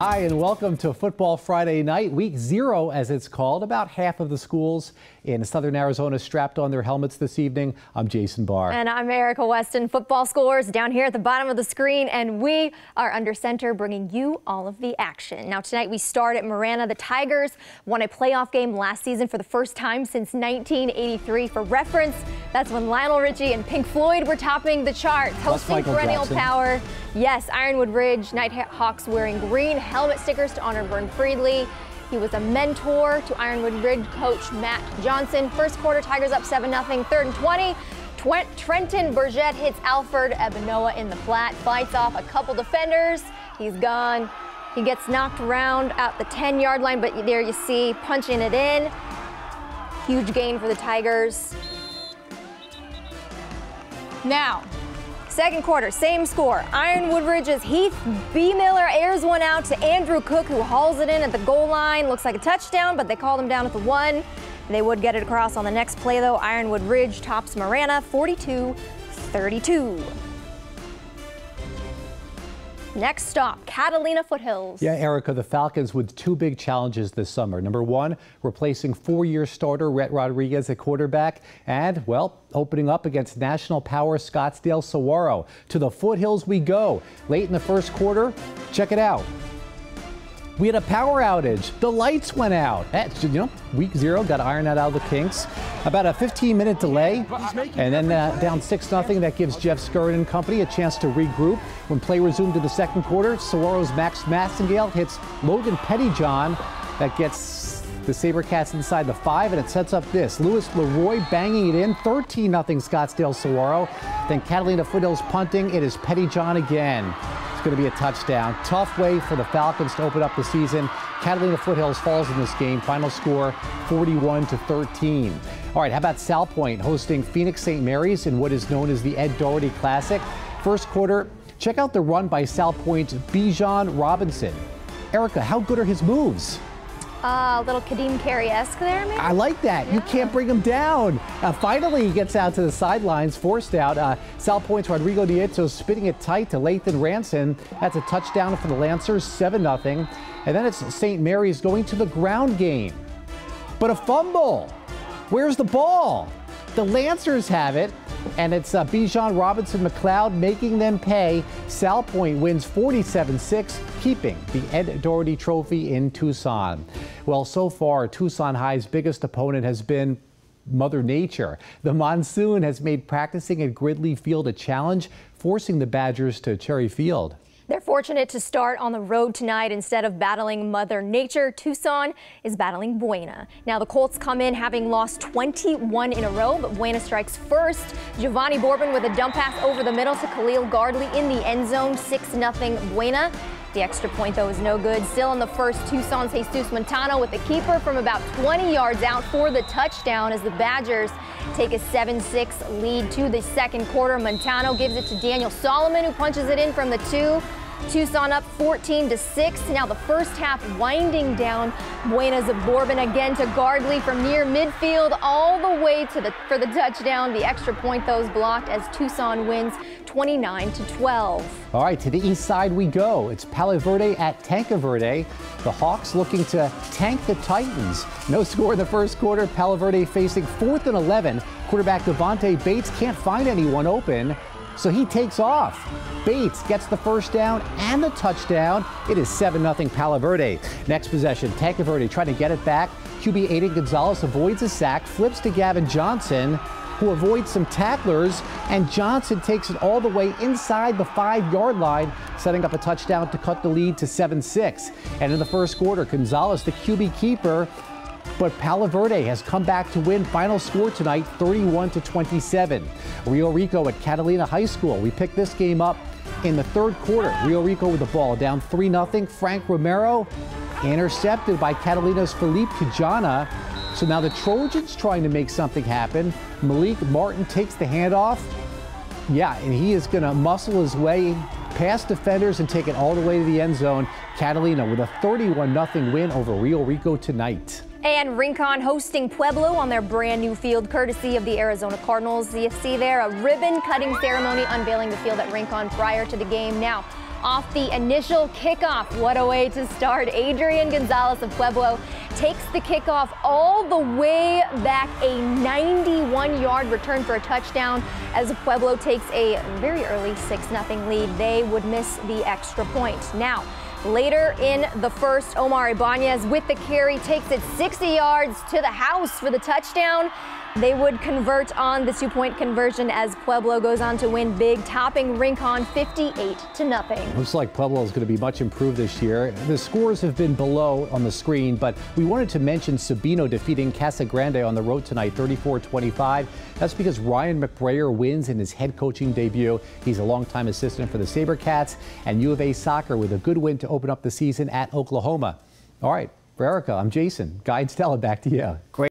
Hi, and welcome to Football Friday night, week 0 as it's called. About half of the schools in southern Arizona strapped on their helmets this evening. I'm Jason Barr. And I'm Erica Weston. Football scores down here at the bottom of the screen, and we are under center bringing you all of the action. Now tonight we start at Marana. The Tigers won a playoff game last season for the first time since 1983. For reference, that's when Lionel Richie and Pink Floyd were topping the charts, hosting perennial power. Yes, Ironwood Ridge, Nighthawks wearing green helmet stickers to honor Vern Friedley. He was a mentor to Ironwood Ridge coach Matt Johnson. First quarter, Tigers up 7-0. Third and 20. Trenton Burgett hits Alfred Ebanoa in the flat, fights off a couple defenders. He's gone. He gets knocked around at the 10-yard line, but there you see, punching it in. Huge gain for the Tigers. Now, second quarter, same score. Ironwood Ridge's Heath B. Miller airs one out to Andrew Cook, who hauls it in at the goal line. Looks like a touchdown, but they called him down at the 1. They would get it across on the next play, though. Ironwood Ridge tops Marana 42-32. Next stop, Catalina Foothills. Yeah, Erica, the Falcons with two big challenges this summer. Number one, replacing four-year starter Rhett Rodriguez at quarterback, and, well, opening up against national power Scottsdale Saguaro. To the Foothills we go. Late in the first quarter, check it out. We had a power outage. The lights went out. You know, week 0 got to iron that out of the kinks. About a 15-minute delay, and then down 6-0. That gives Jeff Scurrin and company a chance to regroup. When play resumed in the second quarter, Saguaro's Max Massengale hits Logan Pettyjohn. That gets the Sabercats inside the 5, and it sets up this. Louis Leroy banging it in, 13-0 Scottsdale Saguaro. Then Catalina Foothills punting. It is Pettyjohn again. Going to be a touchdown. Tough way for the Falcons to open up the season. Catalina Foothills falls in this game. Final score 41-13. All right, how about Salpointe hosting Phoenix St. Mary's in what is known as the Ed Doherty Classic? First quarter, check out the run by Salpointe's Bijan Robinson. Erica, how good are his moves? A little Kadeem Carey-esque there, maybe? I like that. Yeah. You can't bring him down. Finally, he gets out to the sidelines, forced out. Salpointe's Rodrigo Nieto spitting it tight to Lathan Ranson. That's a touchdown for the Lancers, 7-0. And then it's St. Mary's going to the ground game. But a fumble. Where's the ball? The Lancers have it, and it's Bijan Robinson McLeod making them pay. Salpointe wins 47-6, keeping the Ed Doherty Trophy in Tucson. Well, so far, Tucson High's biggest opponent has been Mother Nature. The monsoon has made practicing at Gridley Field a challenge, forcing the Badgers to Cherry Field. They're fortunate to start on the road tonight. Instead of battling Mother Nature, Tucson is battling Buena. Now the Colts come in having lost 21 in a row, but Buena strikes first. Giovanni Bourbon with a dump pass over the middle to Khalil Gardley in the end zone, 6-0 Buena. The extra point, though, is no good. Still in the first, Tucson's Jesus Montano with the keeper from about 20 yards out for the touchdown as the Badgers take a 7-6 lead to the second quarter. Montano gives it to Daniel Solomon, who punches it in from the 2. Tucson up 14-6. Now the first half winding down. Buena's of Bourbon again to Gardley from near midfield all the way to for the touchdown. The extra point, though, is blocked as Tucson wins 29-12. All right, to the east side we go. It's Palo Verde at Tanque Verde. The Hawks looking to tank the Titans. No score in the first quarter. Palo Verde facing 4th and 11. Quarterback Devontae Bates can't find anyone open, so he takes off. Bates gets the first down and the touchdown. It is 7-0 Palo Verde. Next possession, Tanque Verde trying to get it back. QB Aiden Gonzalez avoids a sack, flips to Gavin Johnson, who avoids some tacklers, and Johnson takes it all the way inside the 5-yard line, setting up a touchdown to cut the lead to 7-6. And in the first quarter, Gonzalez, the QB keeper, but Palo Verde has come back to win. Final score tonight, 31-27. Rio Rico at Catalina High School. We picked this game up in the third quarter. Rio Rico with the ball, down 3-0. Frank Romero intercepted by Catalina's Felipe Kijana. So now the Trojans trying to make something happen. Malik Martin takes the handoff. Yeah, and he is going to muscle his way past defenders and take it all the way to the end zone. Catalina with a 31-0 win over Rio Rico tonight. And Rincon hosting Pueblo on their brand new field, courtesy of the Arizona Cardinals. You see there a ribbon cutting ceremony unveiling the field at Rincon prior to the game. Now, off the initial kickoff. What a way to start. Adrian Gonzalez of Pueblo takes the kickoff all the way back, a 91-yard return for a touchdown as Pueblo takes a very early 6-0 lead. They would miss the extra point. Now, later in the first, Omar Ibanez with the carry takes it 60 yards to the house for the touchdown. They would convert on the 2-point conversion as Pueblo goes on to win big, topping Rincon 58-0. Looks like Pueblo is going to be much improved this year. The scores have been below on the screen, but we wanted to mention Sabino defeating Casa Grande on the road tonight, 34-25. That's because Ryan McBrayer wins in his head coaching debut. He's a longtime assistant for the SaberCats, and U of A soccer with a good win to open up the season at Oklahoma. All right, for Erica, I'm Jason. Guide Stella, back to you. Great.